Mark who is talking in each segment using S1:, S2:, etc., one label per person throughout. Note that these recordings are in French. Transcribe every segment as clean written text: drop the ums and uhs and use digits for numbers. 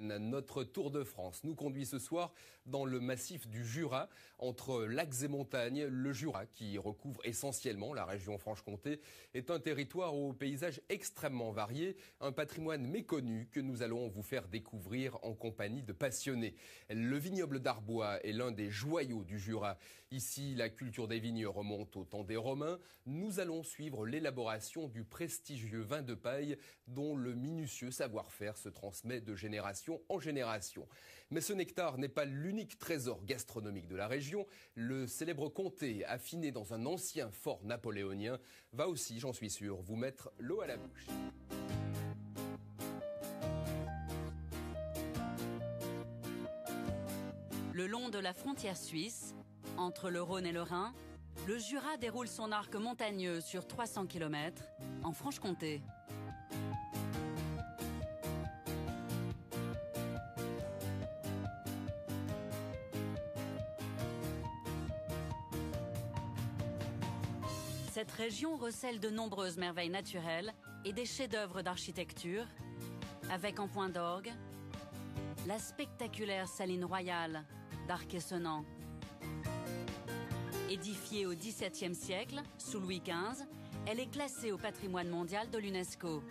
S1: Stéphane, notre tour de France nous conduit ce soir dans le massif du Jura, entre lacs et montagnes. Le Jura, qui recouvre essentiellement la région Franche-Comté, est un territoire au paysage extrêmement varié, un patrimoine méconnu que nous allons vous faire découvrir en compagnie de passionnés. Le vignoble d'Arbois est l'un des joyaux du Jura. Ici, la culture des vignes remonte au temps des Romains. Nous allons suivre l'élaboration du prestigieux vin de paille dont le minutieux savoir-faire se transmet de génération en génération. Mais ce nectar n'est pas l'unique trésor gastronomique de la région. Le célèbre comté, affiné dans un ancien fort napoléonien, va aussi, j'en suis sûr, vous mettre l'eau à la bouche.
S2: Le long de la frontière suisse, entre le Rhône et le Rhin, le Jura déroule son arc montagneux sur 300 km en Franche-Comté. Cette région recèle de nombreuses merveilles naturelles et des chefs-d'œuvre d'architecture, avec en point d'orgue la spectaculaire Saline Royale d'Arc-et-Senans. Édifiée au XVIIe siècle, sous Louis XV, elle est classée au patrimoine mondial de l'UNESCO.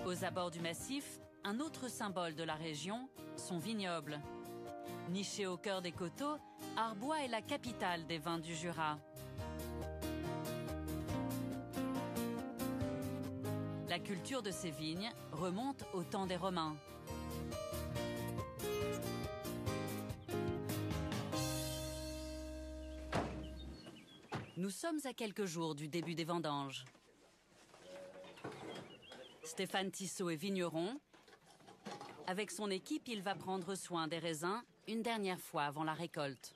S2: Aux abords du massif, un autre symbole de la région, son vignoble. Niché au cœur des coteaux, Arbois est la capitale des vins du Jura. La culture de ces vignes remonte au temps des Romains. Nous sommes à quelques jours du début des vendanges. Stéphane Tissot est vigneron. Avec son équipe, il va prendre soin des raisins une dernière fois avant la récolte.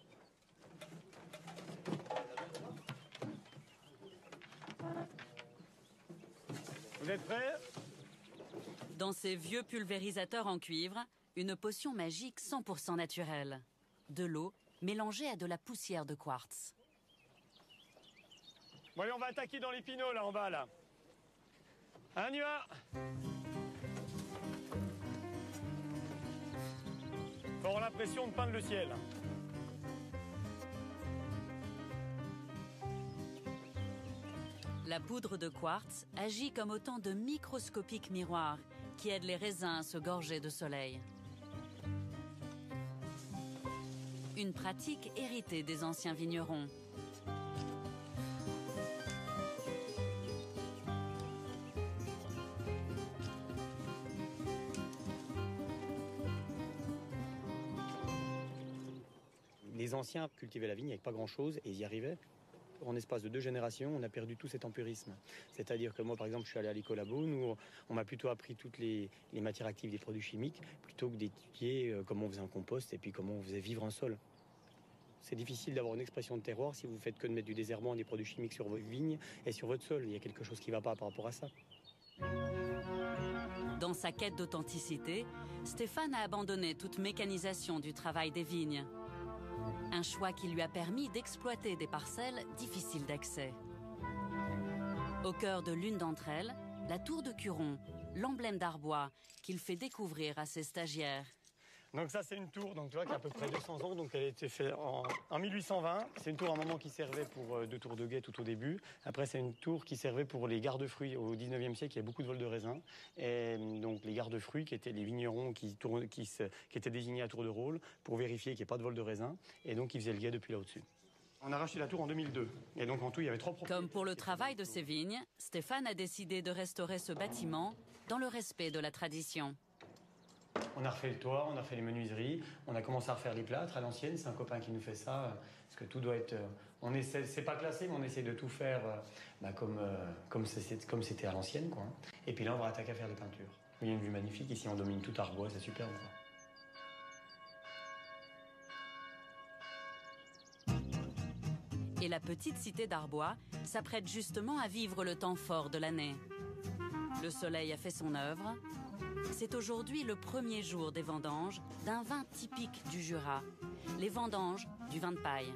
S3: Vous êtes prêts?
S2: Dans ces vieux pulvérisateurs en cuivre, une potion magique 100% naturelle. De l'eau mélangée à de la poussière de quartz.
S3: Bon allez, on va attaquer dans les pinots là en bas là. On y va. Faut avoir l'impression de peindre le ciel.
S2: La poudre de quartz agit comme autant de microscopiques miroirs qui aident les raisins à se gorger de soleil. Une pratique héritée des anciens vignerons.
S4: Les anciens cultivaient la vigne avec pas grand-chose et ils y arrivaient. En espace de 2 générations, on a perdu tout cet empirisme. C'est-à-dire que moi, par exemple, je suis allé à l'Écolabo. Nous, on m'a plutôt appris toutes les matières actives des produits chimiques plutôt que d'étudier comment on faisait un compost et puis comment on faisait vivre un sol. C'est difficile d'avoir une expression de terroir si vous faites que de mettre du désherbant et des produits chimiques sur vos vignes et sur votre sol. Il y a quelque chose qui ne va pas par rapport à ça.
S2: Dans sa quête d'authenticité, Stéphane a abandonné toute mécanisation du travail des vignes. Un choix qui lui a permis d'exploiter des parcelles difficiles d'accès. Au cœur de l'une d'entre elles, la tour de Curon, l'emblème d'Arbois, qu'il fait découvrir à ses stagiaires.
S3: Donc ça c'est une tour, donc tu vois, qui a à peu près 200 ans, donc elle a été faite en 1820. C'est une tour à un moment qui servait pour 2 tours de guet tout au début. Après c'est une tour qui servait pour les garde-fruits. Au 19e siècle, il y a beaucoup de vols de raisins. Et donc les garde-fruits qui étaient les vignerons qui étaient désignés à tour de rôle pour vérifier qu'il n'y ait pas de vol de raisins. Et donc ils faisaient le guet depuis là au-dessus. On a racheté la tour en 2002. Et donc en tout, il y avait 3 propriétaires.
S2: Comme pour le travail de ses vignes, Stéphane a décidé de restaurer ce bâtiment dans le respect de la tradition.
S4: On a refait le toit, on a fait les menuiseries, on a commencé à refaire les plâtres à l'ancienne. C'est un copain qui nous fait ça, parce que tout doit être... c'est pas classé, mais on essaie de tout faire comme c'était à l'ancienne, quoi. Et puis là, on va attaquer à faire les peintures. Il y a une vue magnifique, ici on domine tout Arbois, c'est superbe, quoi.
S2: Et la petite cité d'Arbois s'apprête justement à vivre le temps fort de l'année. Le soleil a fait son œuvre. C'est aujourd'hui le premier jour des vendanges d'un vin typique du Jura. Les vendanges du vin de paille.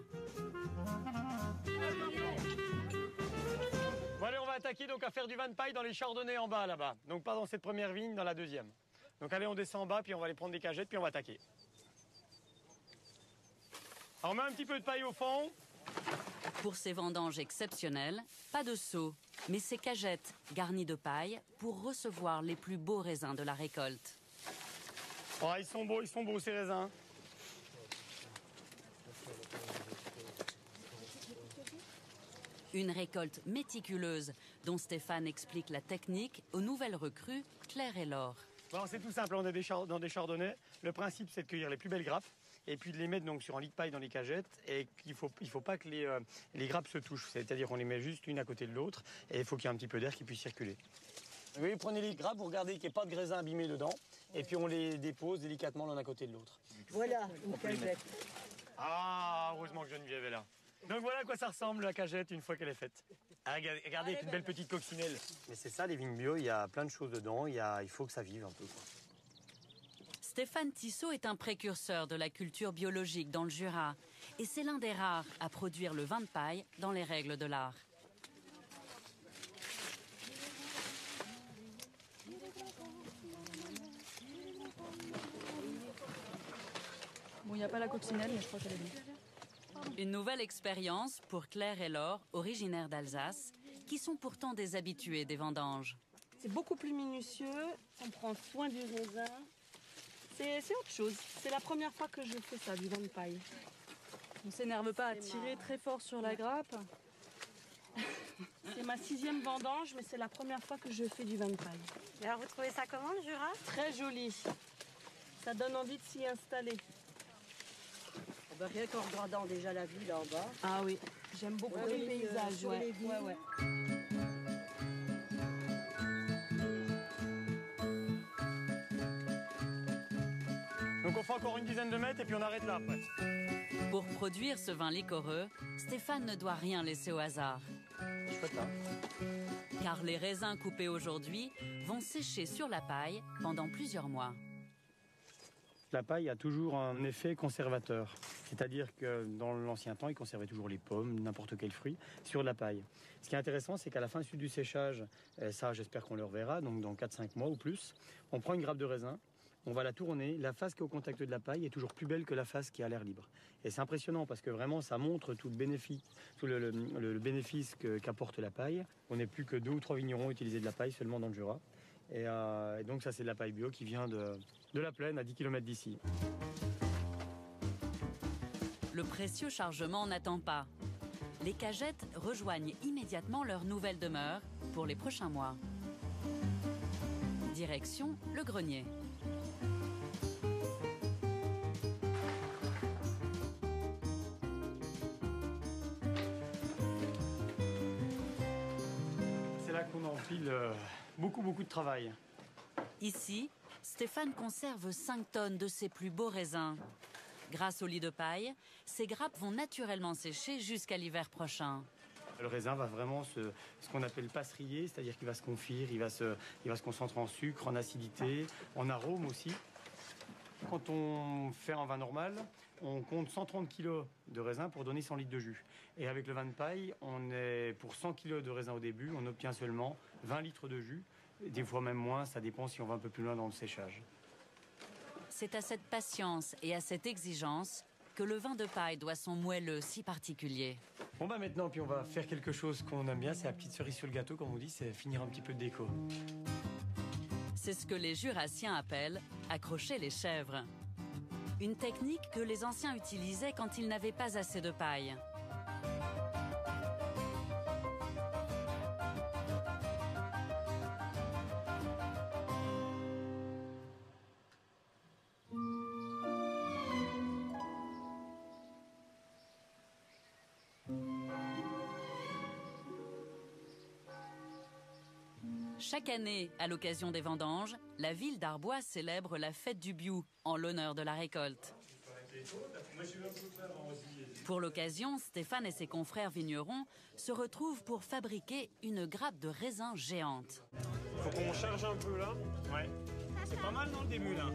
S3: Bon allez, on va attaquer donc à faire du vin de paille dans les chardonnays en bas là-bas. Donc pas dans cette première vigne, dans la deuxième. Donc allez, on descend en bas, puis on va aller prendre des cagettes, puis on va attaquer. Alors, on met un petit peu de paille au fond.
S2: Pour ces vendanges exceptionnelles, pas de seau, mais ces cagettes garnies de paille pour recevoir les plus beaux raisins de la récolte.
S3: Oh, ils sont beaux ces raisins.
S2: Une récolte méticuleuse dont Stéphane explique la technique aux nouvelles recrues Claire et Laure.
S3: Bon, c'est tout simple, on est dans des chardonnays. Le principe, c'est de cueillir les plus belles grappes et puis de les mettre donc sur un lit de paille dans les cagettes. Et il faut pas que les grappes se touchent. C'est-à-dire qu'on les met juste l'une à côté de l'autre et il faut qu'il y ait un petit peu d'air qui puisse circuler. Oui, prenez les grappes, vous regardez qu'il n'y ait pas de graisins abîmés dedans. Et puis on les dépose délicatement l'un à côté de l'autre.
S5: Voilà, une cagette.
S3: Ah, heureusement que Geneviève est là. Donc voilà à quoi ça ressemble la cagette une fois qu'elle est faite. Ah, regardez, une belle petite coccinelle. Mais c'est ça, les vignes bio, il y a plein de choses dedans, il faut que ça vive un peu, quoi.
S2: Stéphane Tissot est un précurseur de la culture biologique dans le Jura. Et c'est l'un des rares à produire le vin de paille dans les règles de l'art.
S5: Bon, il n'y a pas la coccinelle, mais je crois qu'elle est bien.
S2: Une nouvelle expérience pour Claire et Laure, originaires d'Alsace, qui sont pourtant des habitués des vendanges.
S6: C'est beaucoup plus minutieux, on prend soin du raisin. C'est autre chose. C'est la première fois que je fais ça, du vin de paille.
S5: On ne s'énerve pas à tirer très fort sur la grappe.
S6: C'est ma 6e vendange, mais c'est la première fois que je fais du vin de paille.
S7: Et alors, vous trouvez ça comment, le Jura?
S6: Très joli. Ça donne envie de s'y installer.
S5: Rien qu'en regardant déjà la vue là en bas.
S6: Ah oui, j'aime beaucoup le paysage. Ouais.
S3: Donc on fait encore une dizaine de mètres et puis on arrête là après.
S2: Pour produire ce vin liquoreux, Stéphane ne doit rien laisser au hasard.
S3: Chouette, hein.
S2: Car les raisins coupés aujourd'hui vont sécher sur la paille pendant plusieurs mois.
S4: La paille a toujours un effet conservateur. C'est-à-dire que dans l'ancien temps, ils conservaient toujours les pommes, n'importe quel fruit, sur la paille. Ce qui est intéressant, c'est qu'à la fin du séchage, ça j'espère qu'on le reverra, donc dans 4-5 mois ou plus, on prend une grappe de raisin, on va la tourner, la face qui est au contact de la paille est toujours plus belle que la face qui est à l'air libre. Et c'est impressionnant parce que vraiment ça montre tout le bénéfice qu'apporte la paille. On n'est plus que 2 ou 3 vignerons utilisés de la paille seulement dans le Jura. Et donc ça c'est de la paille bio qui vient de la plaine à 10 km d'ici.
S2: Le précieux chargement n'attend pas. Les cagettes rejoignent immédiatement leur nouvelle demeure pour les prochains mois. Direction le grenier.
S3: C'est là qu'on enfile beaucoup de travail.
S2: Ici, Stéphane conserve 5 tonnes de ses plus beaux raisins. Grâce au lit de paille, ces grappes vont naturellement sécher jusqu'à l'hiver prochain.
S4: Le raisin va vraiment ce qu'on appelle passerier, c'est-à-dire qu'il va se confire, il va se concentrer en sucre, en acidité, en arôme aussi. Quand on fait un vin normal, on compte 130 kg de raisin pour donner 100 litres de jus. Et avec le vin de paille, pour 100 kg de raisin au début, on obtient seulement 20 litres de jus. Des fois même moins, ça dépend si on va un peu plus loin dans le séchage.
S2: C'est à cette patience et à cette exigence que le vin de paille doit son moelleux si particulier.
S3: Bon bah maintenant, puis on va faire quelque chose qu'on aime bien, c'est la petite cerise sur le gâteau, comme on dit, c'est finir un petit peu de déco.
S2: C'est ce que les Jurassiens appellent accrocher les chèvres. Une technique que les anciens utilisaient quand ils n'avaient pas assez de paille. Chaque année, à l'occasion des vendanges, la ville d'Arbois célèbre la fête du Biou en l'honneur de la récolte. Pour l'occasion, Stéphane et ses confrères vignerons se retrouvent pour fabriquer une grappe de raisin géante.
S3: Faut qu'on charge un peu là. Ouais. C'est pas mal dans le début là.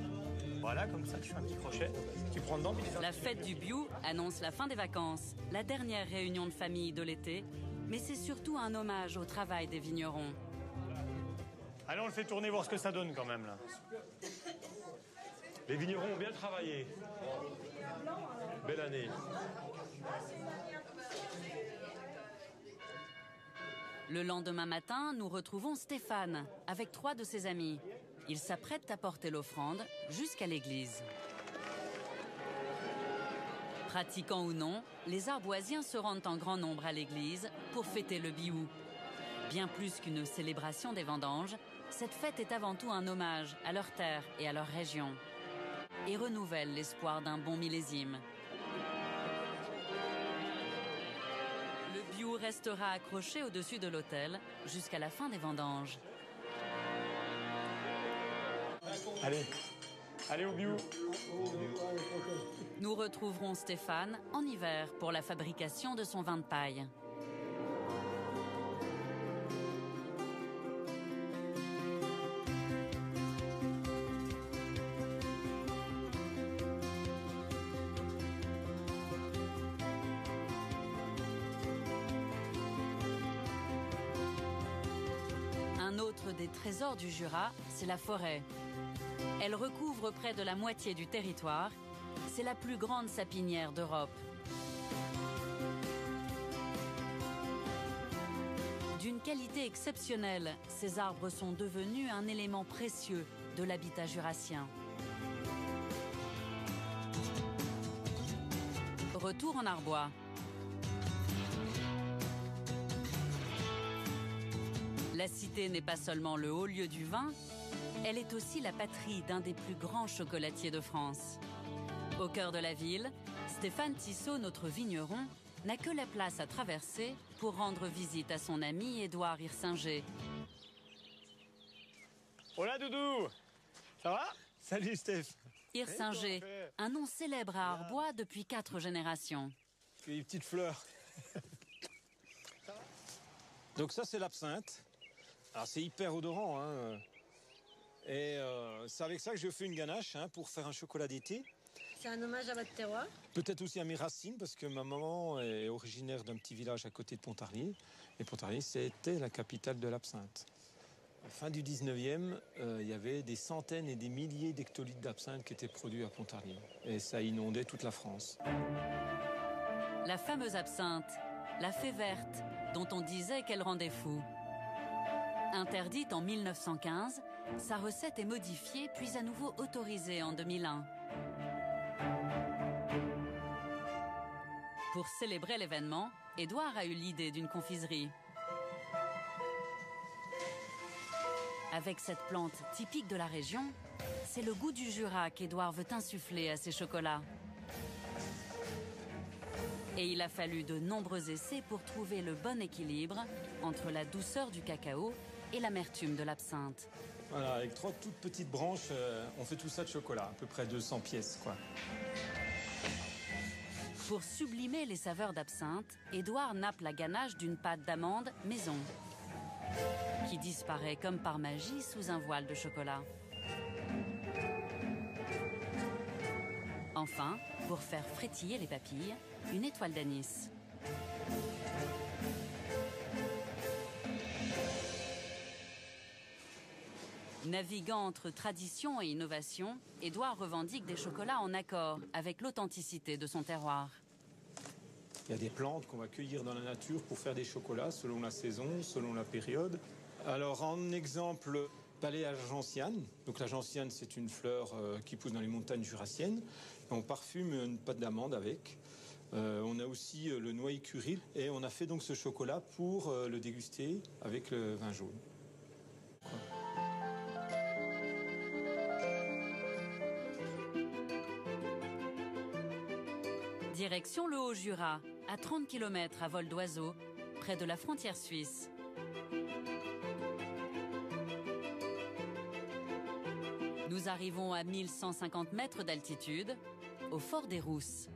S3: Voilà, comme ça, tu fais un petit crochet, tu prends dedans.
S2: La fête du Biou annonce la fin des vacances, la dernière réunion de famille de l'été, mais c'est surtout un hommage au travail des vignerons.
S3: Allez, on le fait tourner, voir ce que ça donne quand même, là. Les vignerons ont bien travaillé. Belle année.
S2: Le lendemain matin, nous retrouvons Stéphane avec 3 de ses amis. Ils s'apprêtent à porter l'offrande jusqu'à l'église. Pratiquants ou non, les Arboisiens se rendent en grand nombre à l'église pour fêter le Biou. Bien plus qu'une célébration des vendanges, cette fête est avant tout un hommage à leur terre et à leur région. Et renouvelle l'espoir d'un bon millésime. Le Biou restera accroché au-dessus de l'autel jusqu'à la fin des vendanges.
S3: Allez au Biou.
S2: Nous retrouverons Stéphane en hiver pour la fabrication de son vin de paille. Un autre des trésors du Jura, c'est la forêt. Elle recouvre près de la moitié du territoire. C'est la plus grande sapinière d'Europe. D'une qualité exceptionnelle, ces arbres sont devenus un élément précieux de l'habitat jurassien. Retour en Arbois. La cité n'est pas seulement le haut lieu du vin, elle est aussi la patrie d'un des plus grands chocolatiers de France. Au cœur de la ville, Stéphane Tissot, notre vigneron, n'a que la place à traverser pour rendre visite à son ami Édouard Hirsinger.
S3: Hola Doudou. Ça va? Salut Steph.
S2: Hirsinger, un nom célèbre à Arbois depuis 4 générations.
S8: Des petites fleurs. Donc ça c'est l'absinthe. Alors c'est hyper odorant, hein. Et c'est avec ça que je fais une ganache, hein, pour faire un chocolat d'été.
S7: C'est un hommage à votre terroir?
S8: Peut-être aussi à mes racines, parce que ma maman est originaire d'un petit village à côté de Pontarlier. Et Pontarlier, c'était la capitale de l'absinthe. À la fin du 19e, il y avait des centaines et des milliers d'hectolitres d'absinthe qui étaient produits à Pontarlier. Et ça inondait toute la France.
S2: La fameuse absinthe, la fée verte, dont on disait qu'elle rendait fou. Interdite en 1915, sa recette est modifiée puis à nouveau autorisée en 2001. Pour célébrer l'événement, Édouard a eu l'idée d'une confiserie. Avec cette plante typique de la région, c'est le goût du Jura qu'Édouard veut insuffler à ses chocolats. Et il a fallu de nombreux essais pour trouver le bon équilibre entre la douceur du cacao et l'amertume de l'absinthe.
S8: Voilà, avec 3 toutes petites branches, on fait tout ça de chocolat, à peu près 200 pièces, quoi.
S2: Pour sublimer les saveurs d'absinthe, Édouard nappe la ganache d'une pâte d'amande maison, qui disparaît comme par magie sous un voile de chocolat. Enfin, pour faire frétiller les papilles, une étoile d'anis. Naviguant entre tradition et innovation, Édouard revendique des chocolats en accord avec l'authenticité de son terroir.
S8: Il y a des plantes qu'on va cueillir dans la nature pour faire des chocolats selon la saison, selon la période. Alors en exemple, palais à la gentiane. Donc la gentiane, c'est une fleur qui pousse dans les montagnes jurassiennes. On parfume une pâte d'amande avec. On a aussi le noyer curry et on a fait donc ce chocolat pour le déguster avec le vin jaune.
S2: Direction le Haut-Jura, à 30 km à vol d'oiseau, près de la frontière suisse. Nous arrivons à 1150 mètres d'altitude, au fort des Rousses,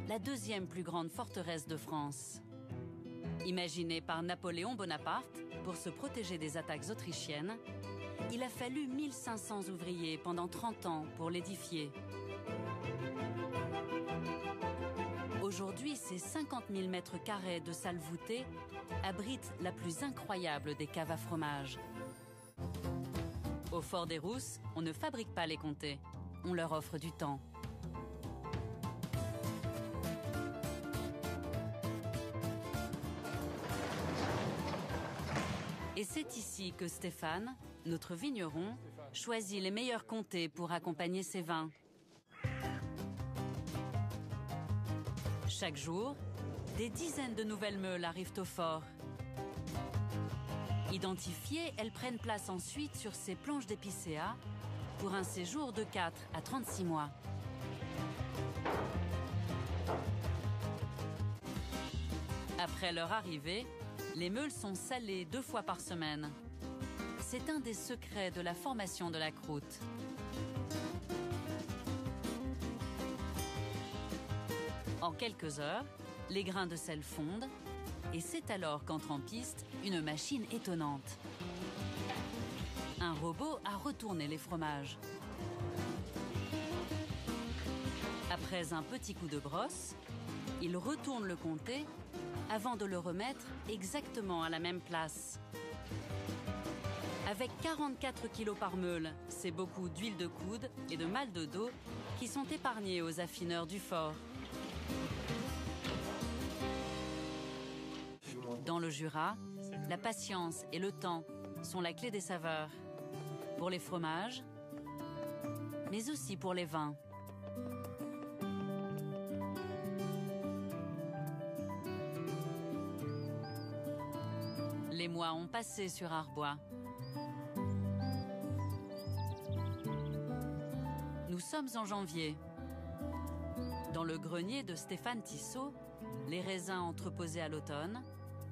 S2: la 2e plus grande forteresse de France. Imaginée par Napoléon Bonaparte pour se protéger des attaques autrichiennes, Il a fallu 1500 ouvriers pendant 30 ans pour l'édifier. Aujourd'hui, ces 50 000 mètres carrés de salles voûtées abritent la plus incroyable des caves à fromage. Au Fort des Rousses, on ne fabrique pas les comtés, on leur offre du temps. Et c'est ici que Stéphane, notre vigneron, choisit les meilleurs comtés pour accompagner ses vins. Chaque jour, des dizaines de nouvelles meules arrivent au fort. Identifiées, elles prennent place ensuite sur ces planches d'épicéa pour un séjour de 4 à 36 mois. Après leur arrivée, les meules sont salées 2 fois par semaine. C'est un des secrets de la formation de la croûte. En quelques heures, les grains de sel fondent et c'est alors qu'entre en piste une machine étonnante. Un robot a retourné les fromages. Après un petit coup de brosse, il retourne le comté avant de le remettre exactement à la même place. Avec 44 kilos par meule, c'est beaucoup d'huile de coude et de mal de dos qui sont épargnés aux affineurs du fort. Dans le Jura, la patience et le temps sont la clé des saveurs. Pour les fromages, mais aussi pour les vins. Les mois ont passé sur Arbois. Nous sommes en janvier. Dans le grenier de Stéphane Tissot, les raisins entreposés à l'automne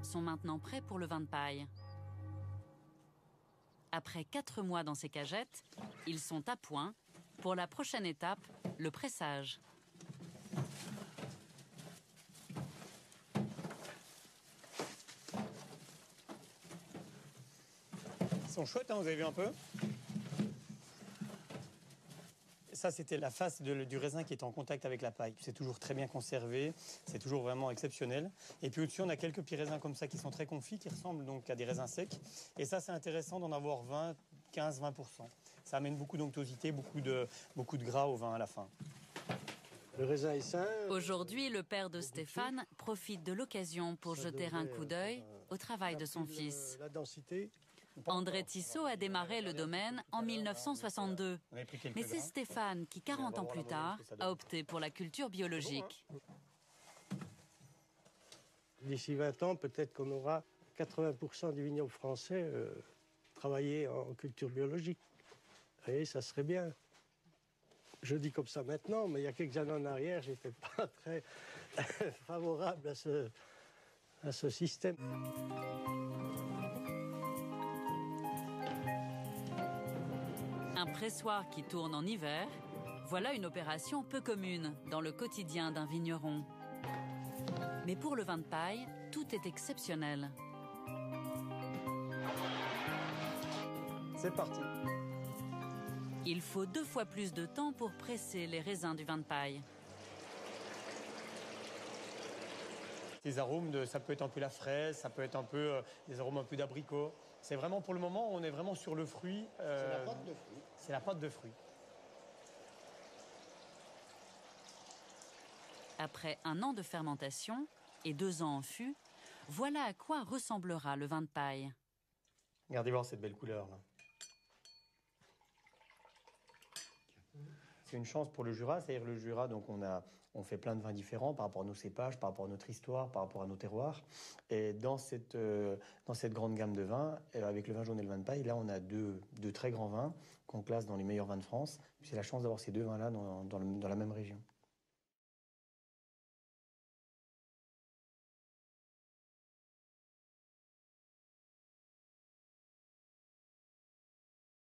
S2: sont maintenant prêts pour le vin de paille. Après 4 mois dans ces cagettes, ils sont à point pour la prochaine étape, le pressage.
S3: Ils sont chouettes, hein, vous avez vu un peu? Ça, c'était la face du raisin qui est en contact avec la paille. C'est toujours très bien conservé, c'est toujours vraiment exceptionnel. Et puis au-dessus, on a quelques petits raisins comme ça qui sont très confits, qui ressemblent donc à des raisins secs. Et ça, c'est intéressant d'en avoir 15-20%. Ça amène beaucoup d'onctuosité, beaucoup de gras au vin à la fin.
S9: Le raisin est sain.
S2: Aujourd'hui, le père de Stéphane profite de l'occasion pour jeter un coup d'œil au travail de son fils.
S9: La densité.
S2: André Tissot a démarré le domaine en 1962. Mais c'est Stéphane qui, 40 ans plus tard, a opté pour la culture biologique.
S9: D'ici 20 ans, peut-être qu'on aura 80% du vignoble français travaillé en culture biologique. Et ça serait bien. Je dis comme ça maintenant, mais il y a quelques années en arrière, je n'étais pas très favorable à ce système.
S2: Un pressoir qui tourne en hiver, voilà une opération peu commune dans le quotidien d'un vigneron. Mais pour le vin de paille, tout est exceptionnel.
S3: C'est parti.
S2: Il faut 2 fois plus de temps pour presser les raisins du vin de paille.
S3: Des arômes, ça peut être un peu la fraise, ça peut être un peu des arômes un peu d'abricot. C'est vraiment, pour le moment, on est vraiment sur le fruit.
S9: C'est la pâte de fruit.
S3: C'est la pâte de fruit.
S2: Après 1 an de fermentation et 2 ans en fût, voilà à quoi ressemblera le vin de paille.
S3: Regardez voir cette belle couleur là. C'est une chance pour le Jura, c'est-à-dire le Jura, donc on fait plein de vins différents par rapport à nos cépages, par rapport à notre histoire, par rapport à nos terroirs. Et dans cette grande gamme de vins, avec le vin jaune et le vin de paille, là on a deux très grands vins qu'on classe dans les meilleurs vins de France. C'est la chance d'avoir ces 2 vins-là dans la même région.